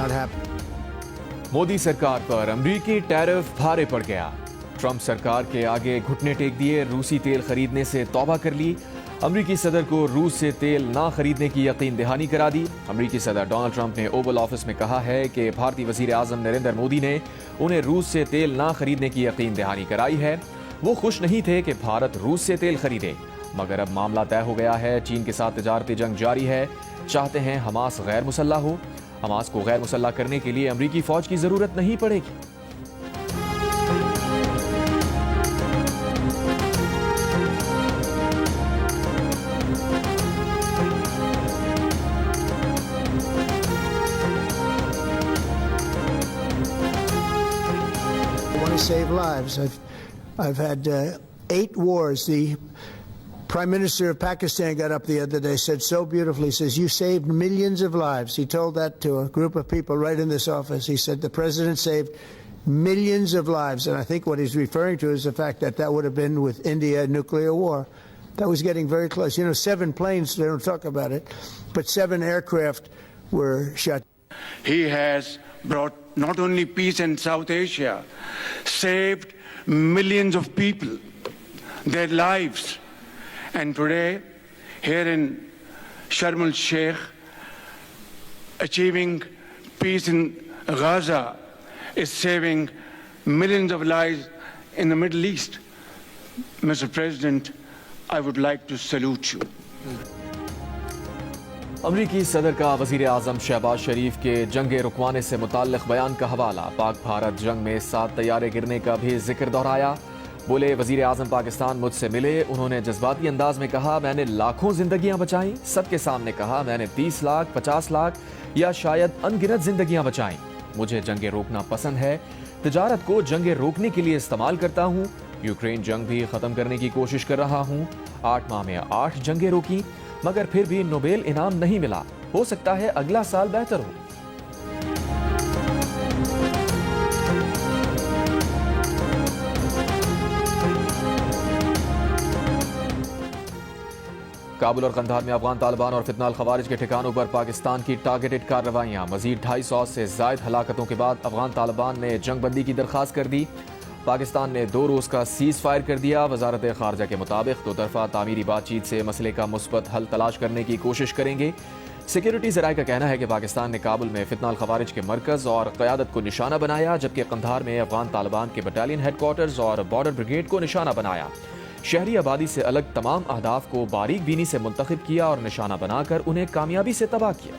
not happen. Modi सरकार पर अमरीकी टैरिफ भारे पड़ गया। ट्रंप सरकार के आगे घुटने टेक दिए, रूसी तेल खरीदने से तौबा कर ली। अमरीकी सदर को रूस से तेल ना खरीदने की यकीन दहानी करा दी। अमरीकी सदर डोनाल्ड ट्रंप ने ओवल ऑफिस में कहा है कि भारतीय वजीर आजम नरेंद्र मोदी ने उन्हें रूस से तेल ना खरीदने की यकीन दहानी कराई है। वो खुश नहीं थे कि भारत रूस से तेल खरीदे, मगर अब मामला तय हो गया है। चीन के साथ तिजारती जंग जारी है। चाहते हैं हमास गैर मुसल्ला हो। हमास को गैर मुसल्ला करने के लिए अमरीकी फौज की जरूरत नहीं पड़ेगी। I want to save lives. I've had 8 wars. The Prime Minister of Pakistan got up the other day, said so beautifully, says, you saved millions of lives. He told that to a group of people right in this office. He said the president saved millions of lives. And I think what he's referring to is the fact that that would have been with India nuclear war. That was getting very close. You know, 7 planes, they don't talk about it, but 7 aircraft were shot. He has brought not only peace in South Asia, saved millions of people, their lives. And today, here in Sharm el-Sheikh, achieving peace in Gaza is saving millions of lives in the Middle East. Mr. President, I would like to salute you. अमरीकी सदर का वजीर आजम शहबाज शरीफ के जंग रुकवाने से मुताल्लिक बयान का हवाला। पाक भारत जंग में 7 तैयारे गिरने का भी जिक्र दोहराया। बोले, वजीर आजम पाकिस्तान मुझसे मिले, उन्होंने जज्बाती अंदाज में कहा मैंने लाखों जिंदगियां बचाई। सबके सामने कहा मैंने 30 लाख 50 लाख या शायद अनगिनत जिंदगियां बचाई। मुझे जंगे रोकना पसंद है, तिजारत को जंगे रोकने के लिए इस्तेमाल करता हूँ। यूक्रेन जंग भी खत्म करने की कोशिश कर रहा हूँ। 8 माह में 8 जंगे रोकी, मगर फिर भी नोबेल इनाम नहीं मिला। हो सकता है अगला साल बेहतर हो। काबुल और कंधार में अफगान तालिबान और फितनाल खवारिज के ठिकानों पर पाकिस्तान की टारगेटेड कार्रवाइयां। मजीद 250 से जायद हलाकतों के बाद अफगान तालिबान ने जंगबंदी की दरखास्त कर दी। पाकिस्तान ने 2 रोज़ का सीज फायर कर दिया। वजारत खारजा के मुताबिक 2 तरफा तामीरी बातचीत से मसले का मुस्बत हल तलाश करने की कोशिश करेंगे। सिक्योरिटी ज़राए का कहना है कि पाकिस्तान ने काबुल में फितनाल खवारिज के मरकज़ और क़यादत को निशाना बनाया, जबकि कंधार में अफगान तालिबान के बटालियन हेडक्वार्टर्स और बॉर्डर ब्रिगेड को निशाना बनाया। शहरी आबादी से अलग तमाम अहदाफ को बारीक बीनी से मुंतखब किया और निशाना बनाकर उन्हें कामयाबी से तबाह किया।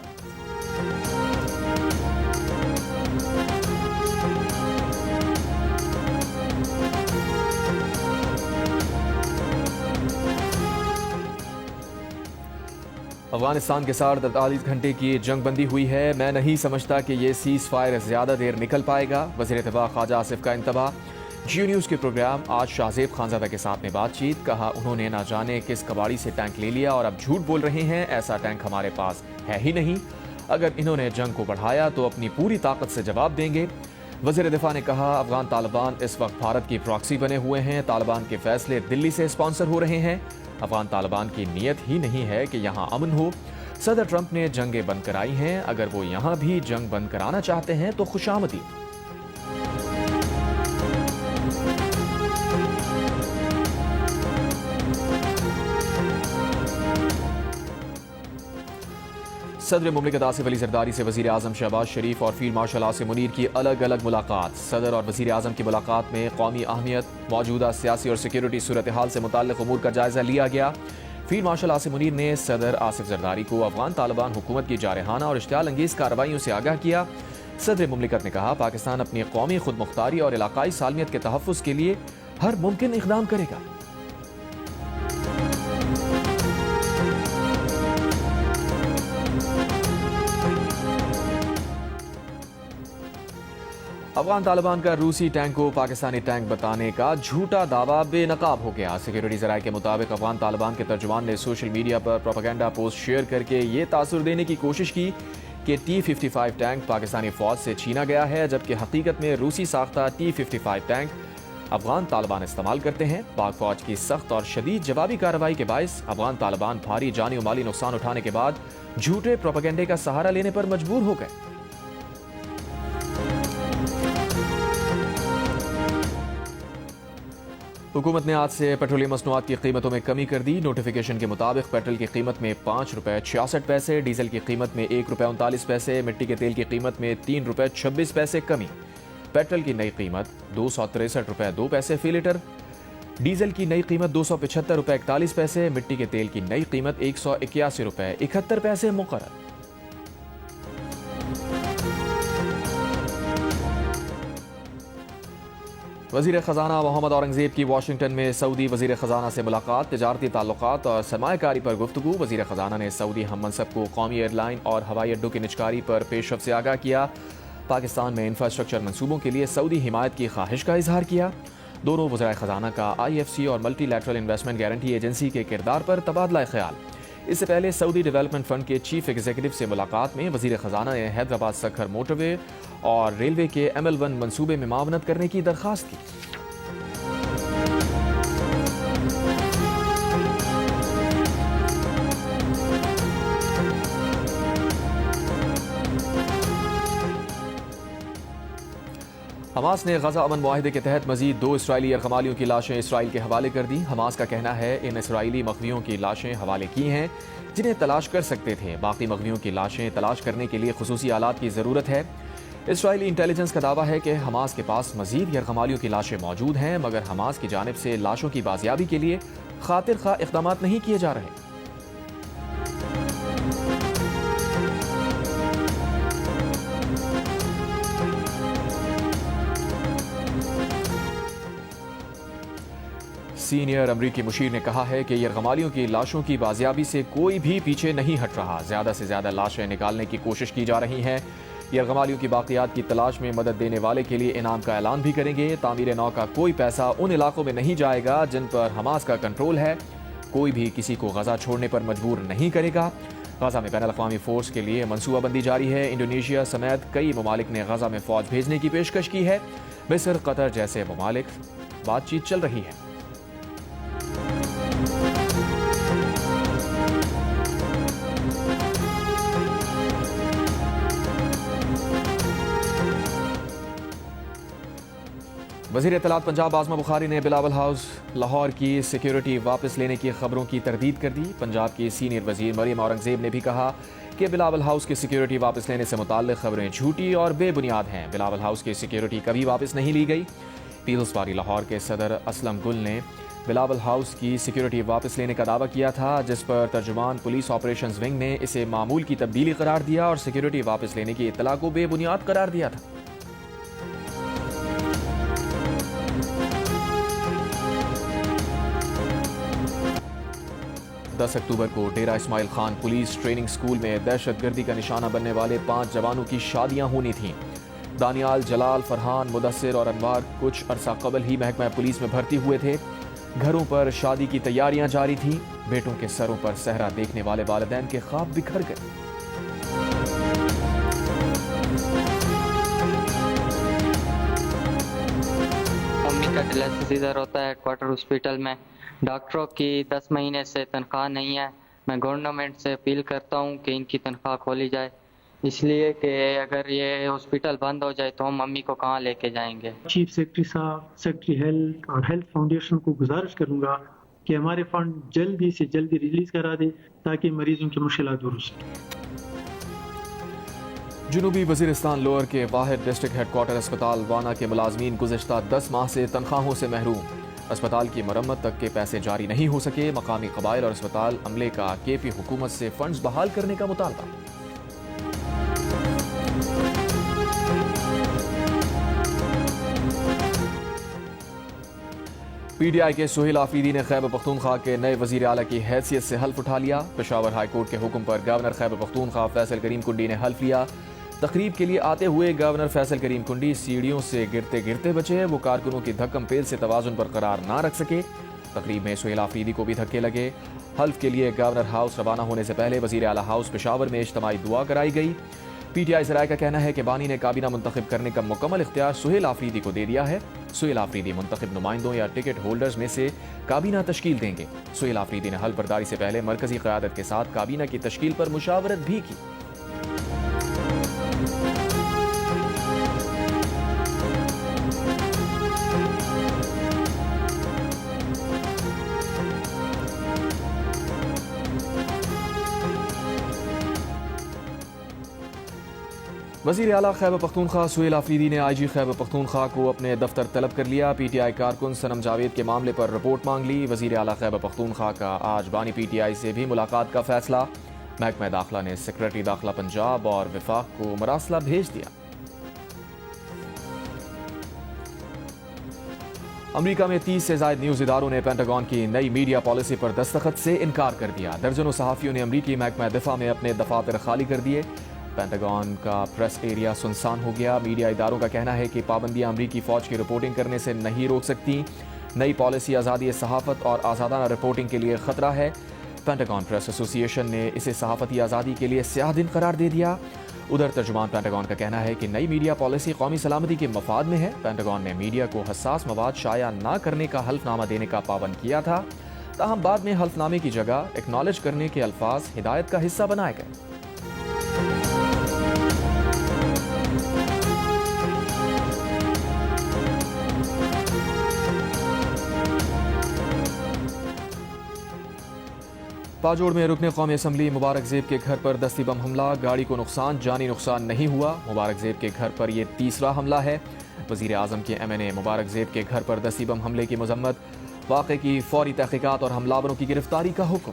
अफगानिस्तान के साथ 48 घंटे की जंगबंदी हुई है। मैं नहीं समझता कि ये सीज फायर ज़्यादा देर निकल पाएगा। वज़ीर दिफा ख्वाजा आसिफ का इंतबाह। जियो न्यूज़ के प्रोग्राम आज शाहजेब खानज़ादा के साथ में बातचीत। कहा उन्होंने ना जाने किस कबाड़ी से टैंक ले लिया और अब झूठ बोल रहे हैं। ऐसा टैंक हमारे पास है ही नहीं। अगर इन्होंने जंग को बढ़ाया तो अपनी पूरी ताकत से जवाब देंगे। वज़ीर दिफा ने कहा अफगान तालिबान इस वक्त भारत की प्रॉक्सी बने हुए हैं। तालिबान के फैसले दिल्ली से स्पॉन्सर हो रहे हैं। अफगान तालिबान की नीयत ही नहीं है कि यहाँ अमन हो। सदर ट्रंप ने जंगें बंद कराई हैं। अगर वो यहाँ भी जंग बंद कराना चाहते हैं तो खुशामदी। सदर मुमलिकत आसिफ अली जरदारी से वजीर आजम शहबाज शरीफ और फील्ड मार्शल आसिम मुनीर की अलग अलग मुलाकात। सदर और वजीर आजम की मुलाकात में कौमी अहमियत, मौजूदा सियासी और सिक्योरिटी सूरत हाल से मुताल्लिक उमूर का जायजा लिया गया। फील्ड मार्शल आसिम मुनीर ने सदर आसिफ जरदारी को अफगान तालिबान हुकूमत की जारहाना और इश्तियाल अंगेज कार्रवाइयों से आगाह किया। सदर मुमलिकत ने कहा पाकिस्तान अपनी कौमी खुद मुख्तारी और इलाकाई सालमियत के तहफ़्फ़ुज़ के लिए हर मुमकिन इक़दाम करेगा। अफगान तालिबान का रूसी टैंक को पाकिस्तानी टैंक बताने का झूठा दावा बेनकाब हो गया। सिक्योरिटी ज़राए के मुताबिक अफगान तालिबान के तर्जुमान ने सोशल मीडिया पर प्रोपेगेंडा पोस्ट शेयर करके ये तासुर देने की कोशिश की कि T-55 टैंक पाकिस्तानी फ़ौज से छीना गया है, जबकि हकीकत में रूसी साख्ता T-55 टैंक अफगान तालिबान इस्तेमाल करते हैं। पाक फ़ौज की सख्त और शदीद जवाबी कार्रवाई के बायस अफगान तालिबान भारी जानी और माली नुकसान उठाने के बाद झूठे प्रोपेगेंडे का सहारा लेने पर मजबूर हो गए। हुकूमत ने आज से पेट्रोलियम मसनूआत की कीमतों में कमी कर दी। नोटिफिकेशन के मुताबिक पेट्रोल की कीमत में 5 रुपये 66 पैसे, डीजल की कीमत में 1 रुपये 39 पैसे, मिट्टी के तेल की कीमत में 3 रुपये 26 पैसे कमी। पेट्रोल की नई कीमत 263 रुपये 2 पैसे फी लीटर, डीजल की नई कीमत 275 रुपये 41 पैसे, मिट्टी के तेल की नई कीमत 181 रुपये 71 पैसे मुकर्रर। वज़ीर ख़जाना मोहम्मद औरंगज़ेब की वाशिंगटन में सऊदी वज़ीर ख़जाना से मुलाकात, तिजारती ताल्लुकात और सरमायाकारी पर गुफ्तगू। वज़ीर ख़जाना ने सऊदी हम मनसब को कौमी एयरलाइन और हवाई अड्डों की निजकारी पर पेशरफ से आगाह किया। पाकिस्तान में इंफ्रास्ट्रक्चर मनसूबों के लिए सऊदी हिमायत की ख्वाहिश का इजहार किया। दोनों वज़राए ख़जाना का IFC और मल्टीलैटरल इन्वेस्टमेंट गारंटी एजेंसी के किरदार पर तबादला ख्याल। इससे पहले सऊदी डेवलपमेंट फंड के चीफ एग्जीक्यूटिव से मुलाकात में वज़ीर ख़जाना ने हैदराबाद सखर मोटरवे और रेलवे के ML1 मनसूबे में मावनत करने की दरख्वास्त की। हमास ने गजा अमन मुआहिदे के तहत मजीद 2 इसराइली यरगमालियों की लाशें इसराइल के हवाले कर दी। हमास का कहना है इन इसराइली मखवियों की लाशें हवाले की हैं जिन्हें तलाश कर सकते थे। बाकी मखवियों की लाशें तलाश करने के लिए खुसूसी आलात की ज़रूरत है। इसराइली इंटेलिजेंस का दावा है कि हमास के पास मजीद यरगमालियों की लाशें मौजूद हैं, मगर हमास की जानिब से लाशों की बाजियाबी के लिए खातिर खा इक़दामात नहीं किए जा रहे। सीनियर अमरीकी मुशीर ने कहा है कि यरगमालियों की लाशों की बाजियाबी से कोई भी पीछे नहीं हट रहा। ज़्यादा से ज़्यादा लाशें निकालने की कोशिश की जा रही हैं। यरगमालियों की बाकियात की तलाश में मदद देने वाले के लिए इनाम का ऐलान भी करेंगे। तामीर नौ का कोई पैसा उन इलाकों में नहीं जाएगा जिन पर हमास का कंट्रोल है। कोई भी किसी को गजा छोड़ने पर मजबूर नहीं करेगा। गजा में बैनुल-अक़वामी फोर्स के लिए मनसूबाबंदी जारी है। इंडोनेशिया समेत कई ममालिक ने गजा में फौज भेजने की पेशकश की है। मिस्र, कतर जैसे ममालिक बातचीत चल रही है। वज़ीर इत्तलात पंजाब आज़मा बुखारी ने बिलावल हाउस लाहौर की सिक्योरिटी वापस लेने की खबरों की तरदीद कर दी। पंजाब की सीनियर वज़ीर मरियम औरंगज़ेब ने भी कहा कि बिलावल हाउस की सिक्योरिटी वापस लेने से मुताल्लिक़ खबरें झूठी और बेबुनियाद हैं। बिलावल हाउस की सिक्योरिटी कभी वापस नहीं ली गई। पीपल्स पार्टी लाहौर के सदर असलम गुल ने बिलावल हाउस की सिक्योरिटी वापस लेने का दावा किया था, जिस पर तर्जुमान पुलिस ऑपरेशंस विंग ने इसे मामूल की तब्दीली करार दिया और सिक्योरिटी वापस लेने की इत्तला को बेबुनियाद करार दिया था। 10 अक्टूबर को Dera Ismail Khan police training school में दहशतगर्दी का निशाना बनने वाले 5 जवानों की शादियां होनी थीं। दानियाल, जलाल, फरहान, मुदस्सिर और अनवार कुछ अरसा कबल ही महकमा पुलिस में भर्ती हुए थे। घरों पर शादी की तैयारियां जारी थीं। बेटों के सरों पर सहरा देखने वाले वालिदैन के ख्वाब बिखर गए। मम्मी का डायलिसिस इधर होता है क्वार्टर हॉस्पिटल में। डॉक्टरों की 10 महीने से तनख्वाह नहीं है। मैं गवर्नमेंट से अपील करता हूं कि इनकी तनख्वाह खोली जाए, इसलिए कि अगर ये हॉस्पिटल बंद हो जाए तो हम मम्मी को कहाँ लेके जाएंगे। चीफ सेक्रेटरी साहब, सेक्रेटरी हेल्थ और हेल्थ फाउंडेशन को गुजारिश करूंगा कि हमारे फंड जल्दी से जल्दी रिलीज करा दे ताकि मरीजों की मुश्किलात दूर हो सके। जनूबी वजीरिस्तान लोअर के वाहिद डिस्ट्रिक्ट हेडक्वार्टर अस्पताल वाना के मुलाजमीन गुज़िश्ता 10 माह से तनख्वाहों से महरूम। अस्पताल की मरम्मत तक के पैसे जारी नहीं हो सके। मकामी कबाइल और अस्पताल अमले का KP हुकूमत से फंड्स बहाल करने का मुतालबा। PTI के सुहेल आफरीदी ने खैबर पख्तूनख्वा के नए वजीर आला की हैसियत से हल्फ उठा लिया। पेशावर हाई कोर्ट के हुक्म पर गवर्नर खैबर पख्तूनख्वा फैसल करीम कुंडी ने हल्फ लिया। तकरीब के लिए आते हुए गवर्नर फैसल करीम कुंडी सीढ़ियों से गिरते गिरते बचे। वो कारकुनों की धक्कम पेल से तवाजुन बरकरार ना रख सके। तकरीब में सुहेल आफरीदी को भी धक्के लगे। हल्फ के लिए गवर्नर हाउस रवाना होने से पहले वजीर आला हाउस पेशावर में इज्तिमाई दुआ कराई गई। PTI ज़राए का कहना है कि बानी ने काबीना मुंतखब करने का मुकम्मल इख्तियार सुहेल आफरीदी को दे दिया है। सुहेल आफरीदी मुंतखब नुमाइंदों या टिकट होल्डर्स में से काबीना तश्कील देंगे। सुहेल आफरीदी ने हल्फ बर्दारी से पहले मरकजी क़यादत के साथ काबीना की तश्कील पर मुशावरत भी की। وزیر اعلیٰ خیبر پختونخوا سہیل آفریدی نے آئی جی خیبر پختونخوا کو اپنے دفتر طلب کر لیا. پی ٹی آئی کارکن صنم جاوید کے معاملے پر رپورٹ مانگ لی. وزیر اعلیٰ خیبر پختونخوا کا آج بانی پی ٹی آئی سے بھی ملاقات کا فیصلہ. محکمہ داخلہ نے سیکرٹری داخلہ پنجاب اور وفاق کو مراسلہ بھیج دیا. امریکہ میں 30 سے زائد نیوز اداروں نے پینٹاگون کی نئی میڈیا پالیسی پر دستخط سے انکار کر دیا. درجنوں صحافیوں نے امریکی محکمہ دفاع میں اپنے دفاتر خالی کر دیے. پینٹاگون کا پریس ایریا سنسان ہو گیا. میڈیا اداروں کا کہنا ہے کہ پابندیاں امریکی فوج کی رپورٹنگ کرنے سے نہیں روک سکتی. نئی پالیسی آزادی صحافت اور آزادانہ رپورٹنگ کے لیے خطرہ ہے. پینٹاگون پریس ایسوسی ایشن نے اسے صحافتی آزادی کے لیے سیاہ دن قرار دے دیا. ادھر ترجمان پینٹاگون کا کہنا ہے کہ نئی میڈیا پالیسی قومی سلامتی کے مفاد میں ہے. پینٹاگون نے میڈیا کو حساس مواد شائع نہ کرنے کا حلف نامہ دینے کا پابند کیا تھا. تاہم بعد میں حلف نامے کی جگہ اکنالج کرنے کے الفاظ ہدایت کا حصہ بنائے گئے. پاجوڑ میں رکن قومی اسمبلی مبارک زیب کے گھر پر دستی بم حملہ. گاڑی کو نقصان، جانی نقصان نہیں ہوا. مبارک زیب کے گھر پر یہ تیسرا حملہ ہے. وزیر اعظم کے ایم این اے مبارک زیب کے گھر پر دستی بم حملے کی مذمت. واقعے کی فوری تحقیقات اور حملہ کی گرفتاری کا حکم.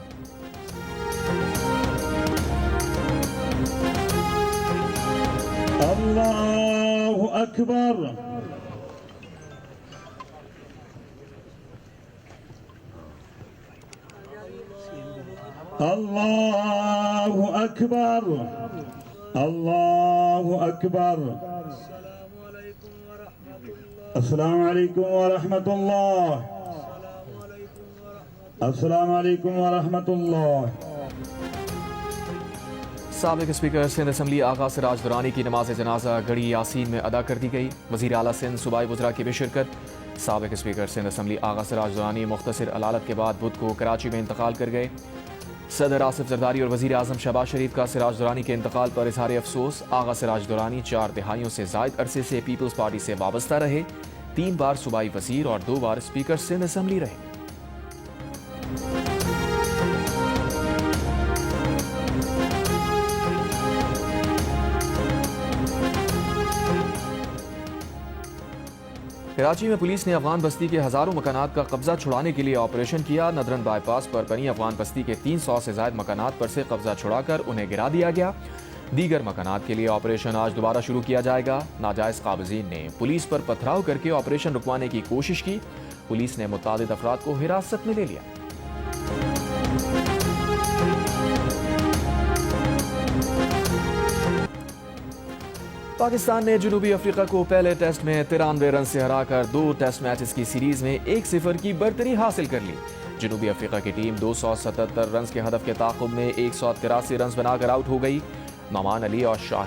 اللہ اکبر. اللہ اکبر. اللہ اکبر. السلام علیکم ورحمۃ اللہ. السلام علیکم ورحمۃ اللہ. سابق اسپیکر سندھ اسمبلی آغا سراج درانی کی نماز جنازہ گڑھی یاسین میں ادا کر دی گئی. وزیر اعلیٰ سندھ صوبائی وزراء کی بھی شرکت. سابق اسپیکر سندھ اسمبلی آغا سراج درانی مختصر علالت کے بعد بدھ کو کراچی میں انتقال کر گئے. صدر آصف زرداری اور وزیر اعظم شہباز شریف کا سراج درانی کے انتقال پر اظہار افسوس. آغا سراج درانی 4 دہائیوں سے زائد عرصے سے پیپلز پارٹی سے وابستہ رہے. 3 بار صوبائی وزیر اور 2 بار اسپیکر سندھ اسمبلی رہے. کراچی میں پولیس نے افغان بستی کے ہزاروں مکانات کا قبضہ چھڑانے کے لیے آپریشن کیا. ندرن بائی پاس پر بنی افغان بستی کے 300 سے زائد مکانات پر سے قبضہ چھڑا کر انہیں گرا دیا گیا. دیگر مکانات کے لیے آپریشن آج دوبارہ شروع کیا جائے گا. ناجائز قابضین نے پولیس پر پتھراؤ کر کے آپریشن رکوانے کی کوشش کی. پولیس نے متعدد افراد کو حراست میں لے لیا. پاکستان نے جنوبی افریقہ کو پہلے ٹیسٹ میں 93 رن سے ہرا کر 2 ٹیسٹ میچز کی سیریز میں 1-0 کی برتری حاصل کر لی. جنوبی افریقہ کی ٹیم 277 رنز کے ہدف کے تعاقب میں 183 رنز بنا کر آؤٹ ہو گئی. نعمان علی اور شاہ